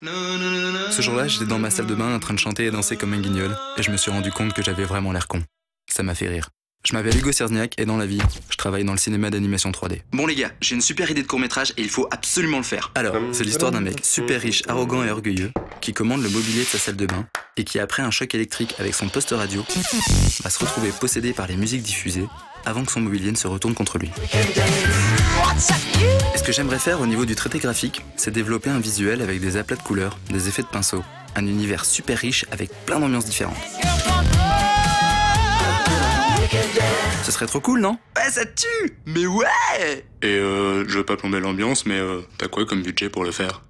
Ce jour-là, j'étais dans ma salle de bain en train de chanter et danser comme un guignol, et je me suis rendu compte que j'avais vraiment l'air con. Ça m'a fait rire. Je m'appelle Hugo Cierzniak et dans la vie, je travaille dans le cinéma d'animation 3D. Bon les gars, j'ai une super idée de court-métrage et il faut absolument le faire. Alors, c'est l'histoire d'un mec super riche, arrogant et orgueilleux, qui commande le mobilier de sa salle de bain, et qui après un choc électrique avec son poste radio, va se retrouver possédé par les musiques diffusées, avant que son mobilier ne se retourne contre lui. Et ce que j'aimerais faire au niveau du traité graphique, c'est développer un visuel avec des aplats de couleurs, des effets de pinceau, un univers super riche avec plein d'ambiances différentes. Ce serait trop cool, non? Ouais, ça tue! Mais ouais! Et je veux pas plomber l'ambiance, mais t'as quoi comme budget pour le faire?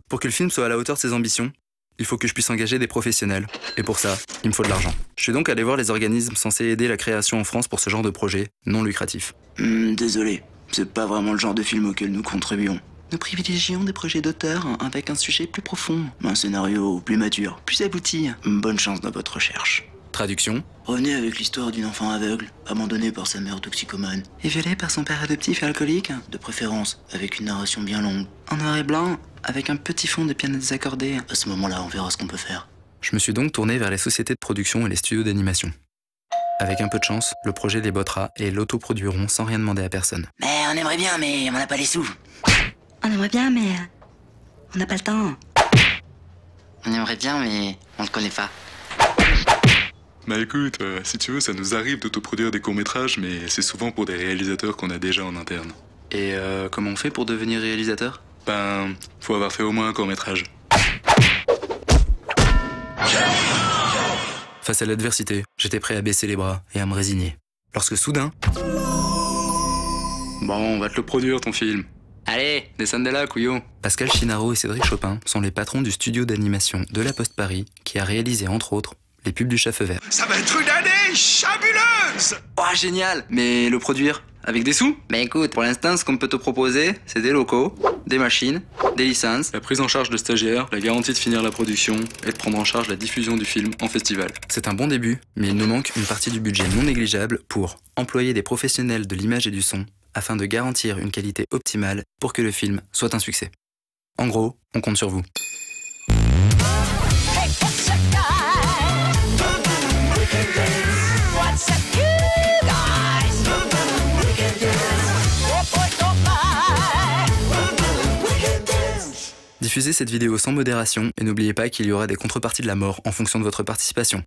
Pour que le film soit à la hauteur de ses ambitions, il faut que je puisse engager des professionnels. Et pour ça, il me faut de l'argent. Je suis donc allé voir les organismes censés aider la création en France pour ce genre de projet non lucratif. Désolé, c'est pas vraiment le genre de film auquel nous contribuons. Nous privilégions des projets d'auteur avec un sujet plus profond, un scénario plus mature, plus abouti. Bonne chance dans votre recherche. Traduction. Revenez avec l'histoire d'une enfant aveugle, abandonnée par sa mère toxicomane, et violée par son père adoptif alcoolique, de préférence avec une narration bien longue, en noir et blanc, avec un petit fond de piano désaccordé. À ce moment-là, on verra ce qu'on peut faire. Je me suis donc tourné vers les sociétés de production et les studios d'animation. Avec un peu de chance, le projet les bottera et l'autoproduiront sans rien demander à personne. Mais on aimerait bien, mais on n'a pas les sous. On aimerait bien, mais on n'a pas le temps. On aimerait bien, mais on le connaît pas. Bah écoute, si tu veux, ça nous arrive d'autoproduire des courts-métrages, mais c'est souvent pour des réalisateurs qu'on a déjà en interne. Et comment on fait pour devenir réalisateur? Ben, faut avoir fait au moins un court-métrage. Face à l'adversité, j'étais prêt à baisser les bras et à me résigner. Lorsque soudain... Bon, on va te le produire, ton film. Allez, descends de là, couillon. Pascal Chinaro et Cédric Chopin sont les patrons du studio d'animation de La Poste Paris, qui a réalisé, entre autres, les pubs du chat feu vert. Ça va être une année fabuleuse! Oh, génial! Mais le produire avec des sous? Mais écoute, pour l'instant, ce qu'on peut te proposer, c'est des locaux, des machines, des licences. La prise en charge de stagiaires, la garantie de finir la production et de prendre en charge la diffusion du film en festival. C'est un bon début, mais il nous manque une partie du budget non négligeable pour employer des professionnels de l'image et du son afin de garantir une qualité optimale pour que le film soit un succès. En gros, on compte sur vous. Diffusez cette vidéo sans modération et n'oubliez pas qu'il y aura des contreparties de la mort en fonction de votre participation.